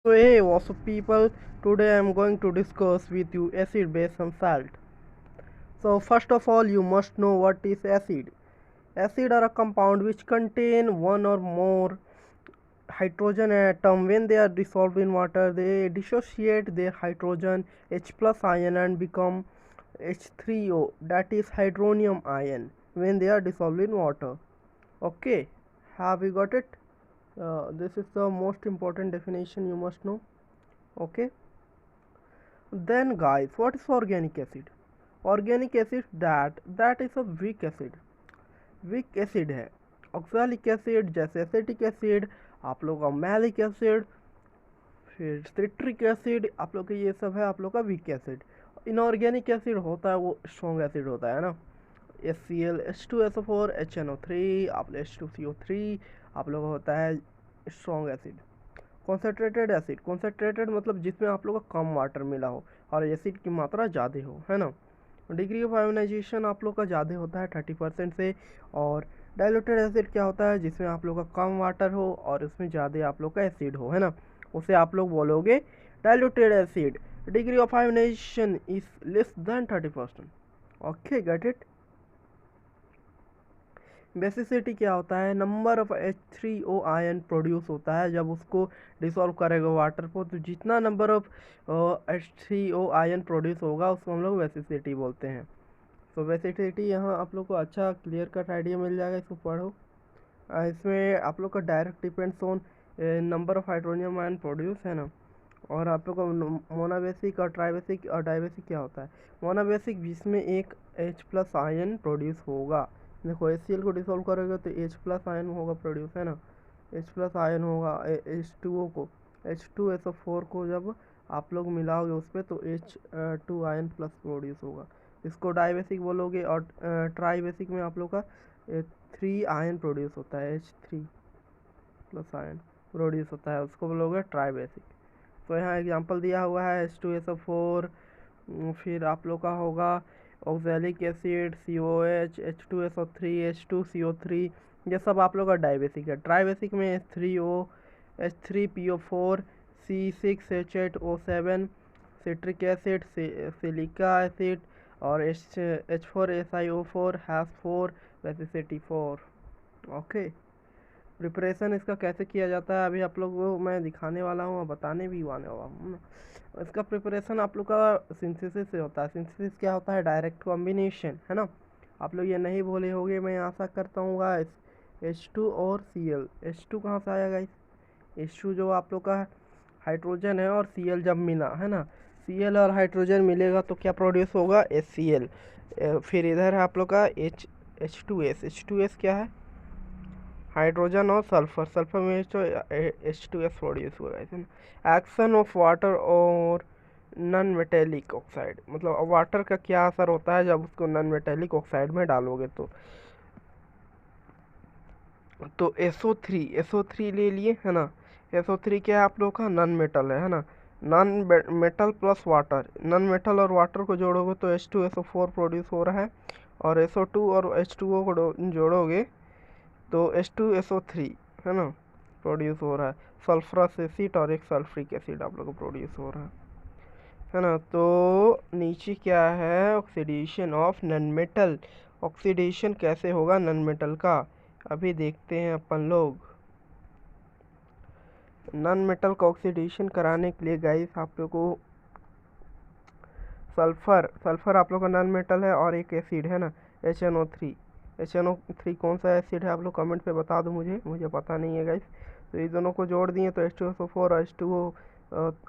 So hey, what's up people? Today I'm going to discuss with you acid, base and salt. So first of all, you must know what is acid. Acid are a compound which contain one or more hydrogen atom. When they are dissolved in water, they dissociate their hydrogen H plus ion and become H3O, that is hydronium ion, when they are dissolved in water. Okay, have you got it? This is the most important definition you must know. Okay. Then guys, what is organic acid? Organic acid that is a weak acid. Weak acid है oxalic acid जैसे acetic acid, आप लोग का malic acid, फिर citric acid, आप लोग का ये सब है आप लोग का वीक एसिड। इनऑर्गेनिक एसिड होता है वो स्ट्रॉन्ग एसिड होता है ना, HCl, H2SO4, HNO3, आप H2CO3, आप लोग का होता है strong acid. Concentrated acid, concentrated मतलब जिसमें आप लोग का कम वाटर मिला हो और एसिड की मात्रा ज़्यादा हो, है ना। डिग्री ऑफ आयोनाइजेशन आप लोग का ज़्यादा होता है 30% से। और डाइल्यूटेड एसिड क्या होता है, जिसमें आप लोग का कम वाटर हो और उसमें ज़्यादा आप लोग का एसिड हो, है ना, उसे आप लोग बोलोगे diluted acid. Degree of ionization is less than 30%। Okay, get it. Basicity क्या होता है, number of H3O ion produce होता है जब उसको डिसॉल्व करेगा वाटर को, तो जितना number of H3O ion produce होगा उसको हम लोग बेसिसिटी बोलते हैं। तो बेसिसिटी यहाँ आप लोग को अच्छा क्लियर कट आइडिया मिल जाएगा, इसको पढ़ो। इसमें आप लोग का direct depends on number of hydronium ion produce, है ना। और आप लोग का मोनाबेसिक और ट्राइबेसिक और डाइबेसिक क्या होता है। मोनाबेसिक जिसमें एक H प्लस आयन प्रोड्यूस होगा, देखो HCl को डिसॉल्व करोगे तो H प्लस आयन होगा प्रोड्यूस, है ना, H प्लस आयन होगा। H2O को, H2SO4 को जब आप लोग मिलाओगे उस पर तो H2 आयन प्लस प्रोड्यूस होगा, इसको डाइबेसिक बोलोगे। और ट्राइबेसिक में आप लोग का 3 आयन प्रोड्यूस होता है, H3 प्लस आयन प्रोड्यूस होता है, उसको बोलोगे ट्राइबेसिक। तो यहाँ एग्जांपल दिया हुआ है H2SO4, फिर आप लोग का होगा oxalic acid, COH, H2SO3, H2CO3, ये सब आप लोग का डाइबेसिक है। ट्राइबेसिक में H3O, H3PO4, C6H8O7, citric acid, silica acid, और H4SiO4 has 4 basicity 4। Okay, preparation इसका कैसे किया जाता है अभी आप लोग को मैं दिखाने वाला हूँ और बताने भी आने वाला हूँ ना। इसका प्रिपरेशन आप लोग का सिंथेसिस से होता है। सिंथेसिस क्या होता है, डायरेक्ट कॉम्बिनेशन, है ना। आप लोग ये नहीं बोले होंगे, मैं आशा करता हूँ गाइस। H2 और Cl, H2 कहाँ से आया गाइस, H2 जो आप लोग का हाइड्रोजन है और Cl जब मिला, है ना, Cl और हाइड्रोजन मिलेगा तो क्या प्रोड्यूस होगा, HCl। फिर इधर है आप लोग का H2S, H2S क्या है, हाइड्रोजन और सल्फर, सल्फर में तो H2S प्रोड्यूस हुआ है ना। एक्शन ऑफ वाटर और नॉन मेटेलिक ऑक्साइड, मतलब वाटर का क्या असर होता है जब उसको नॉन मेटेलिक ऑक्साइड में डालोगे तो SO3 ले लिए, है ना। SO3 क्या है आप लोग का, नॉन मेटल है ना। Non metal plus water, non metal और वाटर को जोड़ोगे तो H2SO4 प्रोड्यूस हो रहा है। और SO2 और H2O को जोड़ोगे तो H2SO3, है ना, प्रोड्यूस हो रहा है। सल्फरस एसिड और एक सल्फ्रिक एसिड आप लोग को प्रोड्यूस हो रहा है ना। तो नीचे क्या है, oxidation of non metal. Oxidation कैसे होगा नॉन मेटल का, अभी देखते हैं अपन लोग। नॉन मेटल का ऑक्सीडेशन कराने के लिए गाइस आप लोग को सल्फर आप लोग का नॉन मेटल है और एक एसिड है ना, HNO3 कौन सा एसिड है आप लोग कमेंट पे बता दो, मुझे पता नहीं है गाइस। तो ये दोनों को जोड़ दिए तो H2SO4 और H2O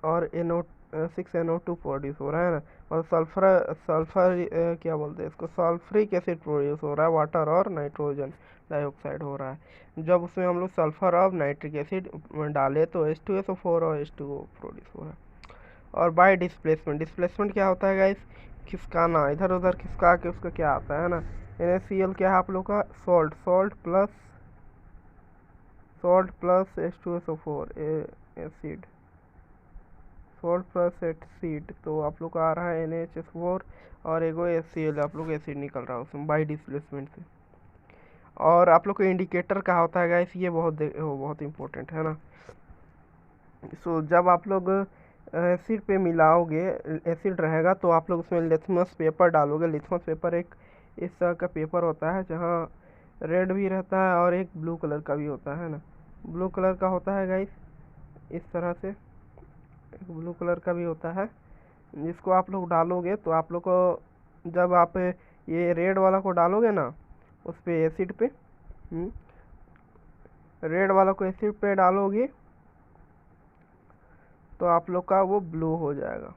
और NO6NO2 प्रोड्यूस हो रहा है ना। और सल्फर क्या बोलते हैं इसको, सल्फ्रिक एसिड प्रोड्यूस हो रहा है, वाटर और नाइट्रोजन डाइऑक्साइड हो रहा है। जब उसमें हम लोग सल्फर और नाइट्रिक एसिड डाले तो H2SO4 और H2O प्रोड्यूस हो रहा है। और बाय डिस्प्लेसमेंट, डिस्प्लेसमेंट क्या होता है गाइस, खिसकाना, इधर उधर खिसका के उसका क्या आता है ना। NaCl क्या है आप लोग का, salt plus H2SO4 acid, salt plus acid, तो आप लोग का आ रहा है NaHS4 और एगो HCl आप लोग एसिड निकल रहा है उसमें बाय डिस्प्लेसमेंट से। और आप लोग को इंडिकेटर क्या होता है गाइस, ये बहुत इंपॉर्टेंट है ना। सो जब आप लोग एसिड पे मिलाओगे, एसिड रहेगा तो आप लोग उसमें लिथमस पेपर डालोगे। लिथमस पेपर एक इस तरह का पेपर होता है जहाँ रेड भी रहता है और एक ब्लू कलर का भी होता है ना। ब्लू कलर का होता है गाइस इस तरह से, एक ब्लू कलर का भी होता है जिसको आप लोग डालोगे तो आप लोग को, जब आप ये रेड वाला को डालोगे ना उस पे एसिड पे, रेड वाला को एसिड पे डालोगे तो आप लोग का वो ब्लू हो जाएगा।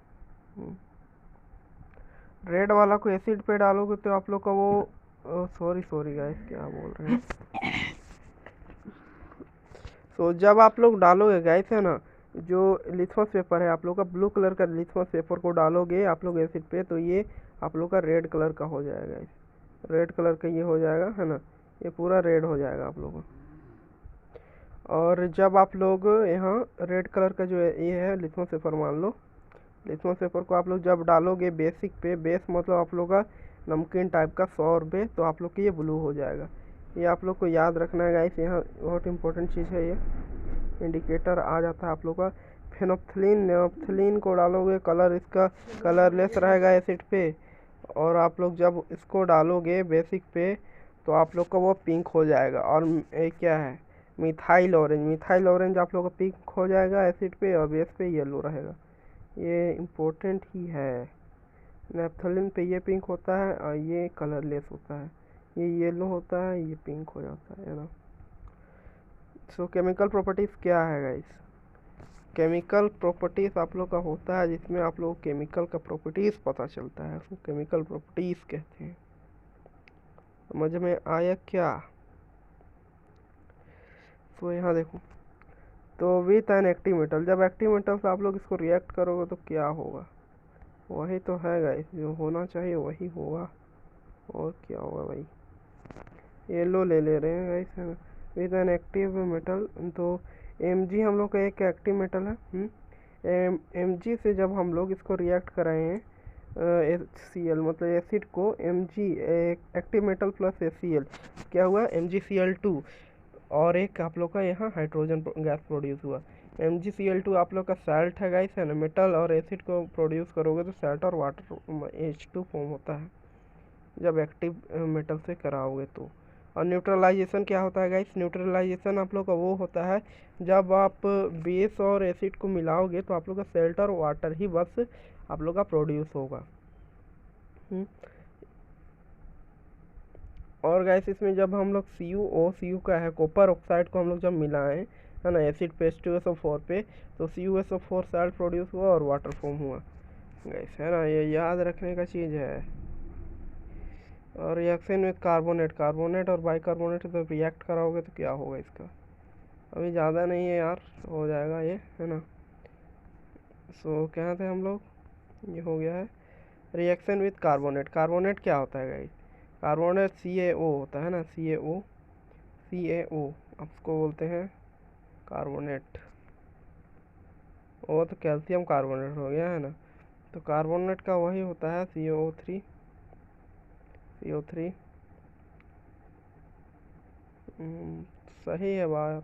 रेड वाला को एसिड पे डालोगे तो आप लोग का वो सॉरी सॉरी गाइस क्या बोल रहे हैं। सो जब आप लोग डालोगे गाइस है ना, जो लिथमस पेपर है आप लोग का, ब्लू कलर का लिथमस पेपर को डालोगे आप लोग एसिड पे तो ये आप लोग का रेड कलर का हो जाएगा। रेड कलर का ये हो जाएगा है ना, ये पूरा रेड हो जाएगा आप लोगों का। और जब आप लोग यहाँ रेड कलर का जो ये है लिथमस पेपर, मान लो लिथमस पेपर को आप लोग जब डालोगे बेसिक पे, बेस मतलब आप लोग का नमकीन टाइप का 100 रुपये, तो आप लोग का ये ब्लू हो जाएगा। ये आप लोग को याद रखना है गाइस, यहाँ बहुत इंपॉर्टेंट चीज़ है ये। इंडिकेटर आ जाता है आप लोग का। फेनोप्थलीन, नेप्थलीन को डालोगे कलर इसका कलरलेस रहेगा एसिड पे, और आप लोग जब इसको डालोगे बेसिक पे तो आप लोग का वो पिंक हो जाएगा। और ये क्या है, मिथाइल ऑरेंज, मिथाइल ऑरेंज आप लोग का पिंक हो जाएगा एसिड पे और बेस पे येलो रहेगा। ये इम्पोर्टेंट ही है। नेप्थलीन पे ये पिंक होता है और ये कलरलेस होता है, ये येलो होता है, ये पिंक हो जाता है ना। सो केमिकल प्रॉपर्टीज़ क्या है गाइस, केमिकल प्रॉपर्टीज़ आप लोग का होता है जिसमें आप लोग केमिकल का प्रॉपर्टीज़ पता चलता है, उसको केमिकल प्रॉपर्टीज़ कहते हैं। समझ में आया क्या। तो यहाँ देखो, तो विथ एन एक्टिव मेटल, जब एक्टिव मेटल से आप लोग इसको रिएक्ट करोगे तो क्या होगा, वही तो है गाइस, जो होना चाहिए वही होगा, और क्या होगा भाई। येलो ले ले रहे हैं गाइस है ना, विद एन एक्टिव मेटल। तो Mg हम लोग का एक एक्टिव मेटल है। Mg से जब हम लोग इसको रिएक्ट कराएं HCl मतलब एसिड को, Mg active metal plus HCl क्या हुआ, MgCl2, और एक आप लोग का यहाँ हाइड्रोजन गैस प्रोड्यूस हुआ। MgCl2 आप लोग का साल्ट है गाइस है ना, मेटल और एसिड को प्रोड्यूस करोगे तो साल्ट और वाटर H2 फॉर्म होता है जब एक्टिव मेटल से कराओगे तो। और न्यूट्रलाइजेशन क्या होता है गाइस, न्यूट्रलाइजेशन आप लोग का वो होता है जब आप बेस और एसिड को मिलाओगे तो आप लोग का सॉल्ट और वाटर ही बस आप लोग का प्रोड्यूस होगा। और गाइस इसमें जब हम लोग CuO का है कॉपर ऑक्साइड को हम लोग जब मिलाएं है ना एसिड पे H2SO4 पे, तो CuSO4 साल्ट प्रोड्यूस हुआ और वाटर फॉर्म हुआ गाइस है ना, ये याद रखने का चीज़ है। और रिएक्शन विद कार्बोनेट, कार्बोनेट और बाइकार्बोनेट जब रिएक्ट कराओगे तो क्या होगा इसका, अभी ज़्यादा नहीं है यार, हो जाएगा ये है ना। सो क्या थे हम लोग, ये हो गया है रिएक्शन विद कार्बोनेट। कार्बोनेट क्या होता है गाइस, कार्बोनेट CaO होता है ना, CaO आप उसको बोलते हैं कार्बोनेट, वो तो कैल्शियम कार्बोनेट हो गया है ना। तो कार्बोनेट का वही होता है CO3, सही है बात।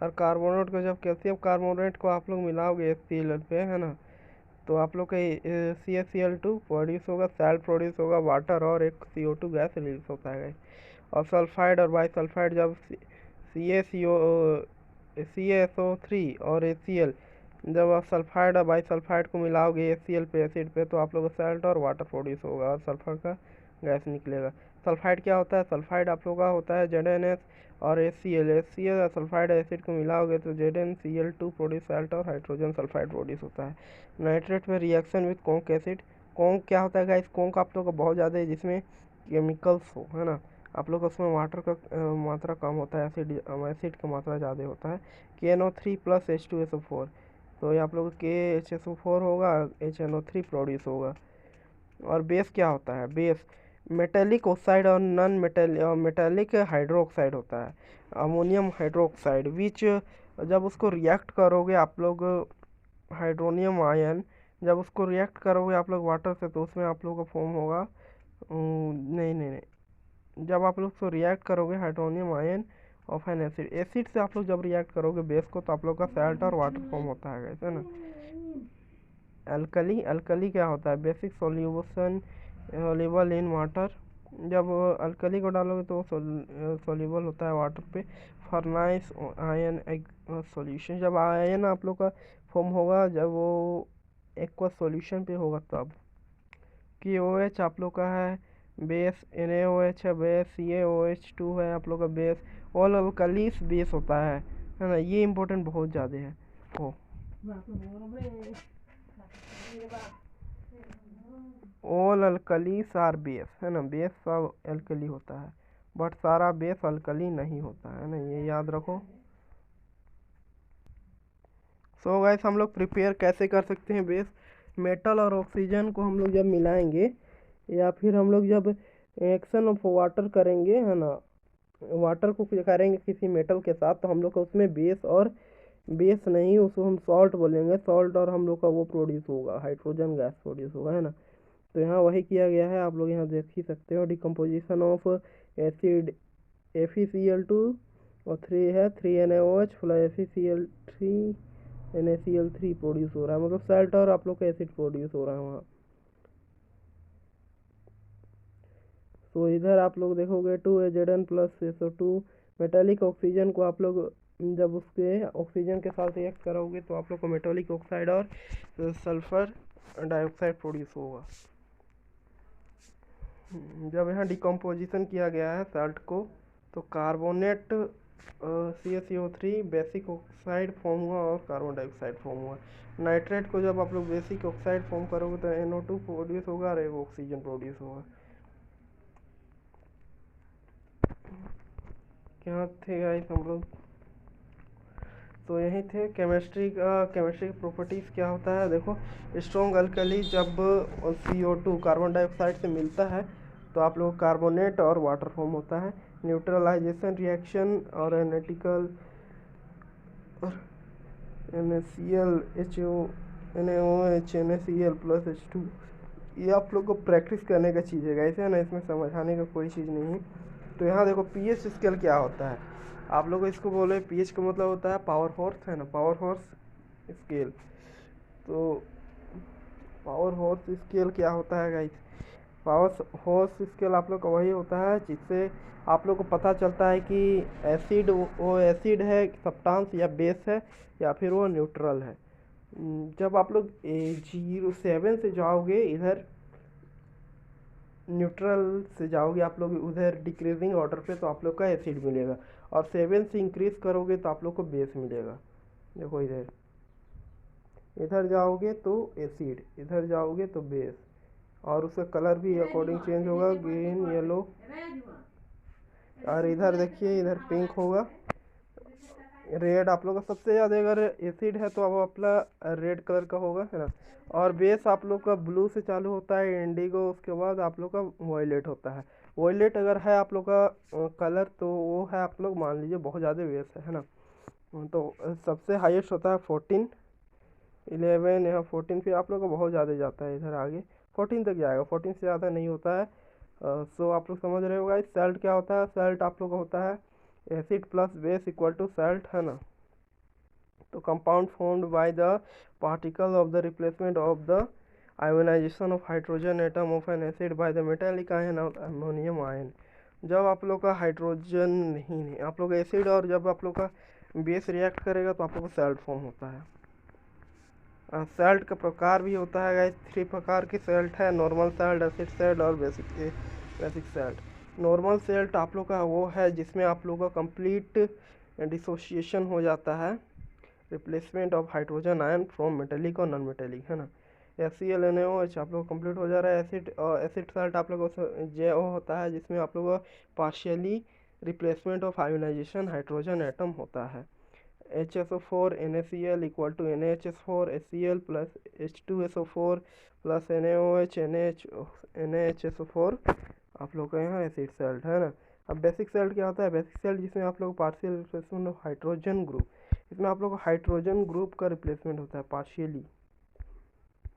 और कार्बोनेट को जब कैल्शियम कार्बोनेट को आप लोग मिलाओगे HCl पे है ना, तो आप लोग का CaCl2 प्रोड्यूस होगा, सॉल्ट प्रोड्यूस होगा, वाटर और एक CO2 गैस रिलीज होता है। और सल्फाइड और बाईसल्फाइड जब CaSO3 और HCl, जब आप सल्फाइड और बाईसल्फाइड को मिलाओगे HCl पे एसिड पे तो आप लोग का सॉल्ट और वाटर प्रोड्यूस होगा और सल्फर का गैस निकलेगा। सल्फाइड क्या होता है, सल्फाइड आप लोग का होता है ZnS और HCl और सल्फाइड एसिड को मिलाओगे तो ZnCl2 प्रोड्यूस सॉल्ट और हाइड्रोजन सल्फाइड प्रोड्यूस होता है। नाइट्रेट में reaction with conc acid, conc क्या होता है गाइस, कॉन्क आप लोग का बहुत ज़्यादा है जिसमें केमिकल्स हो है ना, आप लोग उसमें वाटर का मात्रा कम होता है, एसिड का मात्रा ज़्यादा होता है। KNO3 प्लस H2SO4, तो ये आप लोग KHSO4 होगा, HNO3 प्रोड्यूस होगा। और बेस क्या होता है, बेस मेटेलिक ऑक्साइड और नॉन मेटेलिक हाइड्रोक्साइड होता है, अमोनियम हाइड्रोक्साइड विच जब उसको रिएक्ट करोगे आप लोग हाइड्रोनियम आयन, जब उसको रिएक्ट करोगे आप लोग वाटर से तो उसमें आप लोग का फॉर्म होगा नहीं नहीं नहीं, जब आप लोग उसको रिएक्ट करोगे hydronium ion of an acid. Acid से आप लोग जब रिएक्ट करोगे बेस को तो आप लोग का सॉल्ट और वाटर फॉर्म होता है गाइस, है ना। अल्कली, अल्कली क्या होता है, basic solution soluble in water. जब अल्कली को डालोगे तो सोल्यूबल होता है वाटर पे। फॉर्नाइस आयन सॉल्यूशन, जब आयन आप लोग का फॉर्म होगा जब वो एक्वा सॉल्यूशन पे होगा तब। की ओ एच आप लोग का है बेस, NaOH है बेस, CaOH2 है आप लोग का बेस। ऑल अल्कलीस बेस होता है ना। ये इम्पोर्टेंट बहुत ज़्यादा है। ओ ऑल अल्कलीस आर बेस, है ना। बेस सब अल्कली होता है बट सारा बेस अल्कली नहीं होता है ना, ये याद रखो। सो गाइस हम लोग प्रिपेयर कैसे कर सकते हैं बेस। मेटल और ऑक्सीजन को हम लोग जब मिलाएंगे या फिर हम लोग जब एक्शन ऑफ वाटर करेंगे, है ना, वाटर को करेंगे किसी मेटल के साथ, तो हम लोग का उसमें बेस और बेस नहीं, उसको हम सॉल्ट बोलेंगे। सॉल्ट और हम लोग का वो प्रोड्यूस होगा, हाइड्रोजन गैस प्रोड्यूस होगा, है ना। तो यहाँ वही किया गया है, आप लोग यहाँ देख ही सकते हो। डिकम्पोजिशन ऑफ एसिड FeCl2 और 3 है 3NaOH प्लस FeCl3 प्रोड्यूस हो रहा है, मतलब सॉल्ट और आप लोग का एसिड प्रोड्यूस हो रहा है वहाँ। तो इधर आप लोग देखोगे 2Zn plus SO2 metallic oxygen को आप लोग जब उसके ऑक्सीजन के साथ रिएक्ट करोगे तो आप लोग को मेटालिक ऑक्साइड और सल्फर डाइऑक्साइड प्रोड्यूस होगा। जब यहाँ डिकम्पोजिशन किया गया है साल्ट को तो carbonate CaCO3 basic oxide form हुआ और कार्बन डाइऑक्साइड फॉर्म हुआ। नाइट्रेट को जब आप लोग बेसिक ऑक्साइड फॉर्म करोगे तो NO2 प्रोड्यूस होगा और एक ऑक्सीजन प्रोड्यूस होगा। क्या थे गाइस हम लोग, तो यही थे केमिस्ट्री की प्रॉपर्टीज़ क्या होता है। देखो स्ट्रॉन्ग अल्कली जब CO2 कार्बन डाइऑक्साइड से मिलता है तो आप लोग कार्बोनेट और वाटर फॉर्म होता है। न्यूट्रलाइजेशन रिएक्शन और analytical NaCl NaOH NaCl plus H2, ये आप लोग को प्रैक्टिस करने का चीज़ है ऐसे है ना, इसमें समझाने का कोई चीज़ नहीं है। तो यहाँ देखो pH स्केल क्या होता है, आप लोग इसको बोले pH का मतलब होता है पावर हॉर्स, है ना, पावर हॉर्स स्केल। तो पावर हॉर्स स्केल क्या होता है गाइस, पावर हॉर्स स्केल आप लोग का वही होता है जिससे आप लोग को पता चलता है कि एसिड वो एसिड है सब्सटेंस या बेस है या फिर वो न्यूट्रल है। जब आप लोग 0.7 से जाओगे इधर न्यूट्रल से जाओगे आप लोग उधर डिक्रीजिंग ऑर्डर पे तो आप लोग का एसिड मिलेगा, और 7 से इंक्रीज करोगे तो आप लोग को बेस मिलेगा। देखो इधर इधर जाओगे तो एसिड, इधर जाओगे तो बेस, और उसका कलर भी अकॉर्डिंग चेंज होगा, ग्रीन येलो, और इधर देखिए इधर पिंक होगा, रेड। आप लोग का सबसे ज़्यादा अगर एसिड है तो अब अपना रेड कलर का होगा, है ना। और बेस आप लोग का ब्लू से चालू होता है इंडिगो, उसके बाद आप लोग का वॉयलेट होता है। वॉयलेट अगर है आप लोग का कलर तो वो है आप लोग मान लीजिए बहुत ज़्यादा बेस है ना। तो सबसे हाईएस्ट होता है 14 11, यहाँ 14 फिर आप लोग का बहुत ज़्यादा जाता है इधर आगे 14 तक जाएगा, 14 से ज़्यादा नहीं होता है। सो आप लोग समझ रहे हो गाइस सॉल्ट क्या होता है। सॉल्ट आप लोग का होता है acid plus base equal to salt, है ना। तो compound formed by the particle of the replacement of the ionization of hydrogen atom of an acid by the metallic ion और अमोनियम आयन। जब आप लोग का हाइड्रोजन नहीं आप लोग एसिड और जब आप लोग का बेस रिएक्ट करेगा तो आप लोग का सॉल्ट फॉर्म होता है। सॉल्ट का प्रकार भी होता है गाइस, 3 प्रकार के सॉल्ट है, नॉर्मल सॉल्ट, एसिड सॉल्ट और बेसिक सॉल्ट। नॉर्मल सॉल्ट आप लोग का वो है जिसमें आप लोग का कंप्लीट डिसोसिएशन हो जाता है, replacement of hydrogen ion from metallic और नॉन मेटेलिक, है ना। FCl NaOH आप लोग कंप्लीट हो जा रहा है। एसिड और एसिड सॉल्ट आप लोग JO होता है जिसमें आप लोग का partially replacement of ionization hydrogen atom होता है। HSO4 NaCl equal to NaHS4 HCl plus H2SO4 plus NaOH NaHSO4 आप लोग का यहाँ एसिड सॉल्ट, है ना। अब बेसिक सॉल्ट क्या होता है, बेसिक सॉल्ट जिसमें आप लोग partial replacement of hydrogen group, इसमें आप लोग हाइड्रोजन ग्रुप का रिप्लेसमेंट होता है पार्शियली,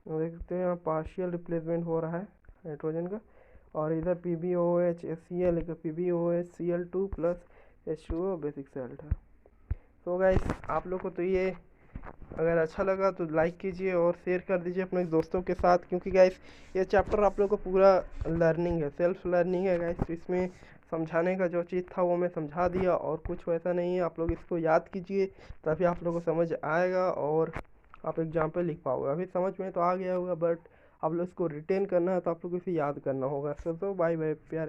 देख सकते हैं यहाँ पार्शियल रिप्लेसमेंट हो रहा है हाइड्रोजन का। और इधर PbOH HCl PbOH Cl2 plus H2O basic salt है। तो गाइस आप लोग को तो ये अगर अच्छा लगा तो लाइक कीजिए और शेयर कर दीजिए अपने दोस्तों के साथ, क्योंकि गाइस ये चैप्टर आप लोग को पूरा लर्निंग है, सेल्फ लर्निंग है गाइस। इसमें समझाने का जो चीज़ था वो मैं समझा दिया और कुछ वैसा नहीं है। आप लोग इसको याद कीजिए तभी आप लोगों को समझ आएगा और आप एग्जाम पे लिख पाओगे। अभी समझ में तो आ गया होगा बट आप लोग इसको रिटेन करना है तो आप लोग इसे याद करना होगा। तो बाय बाय प्यारे।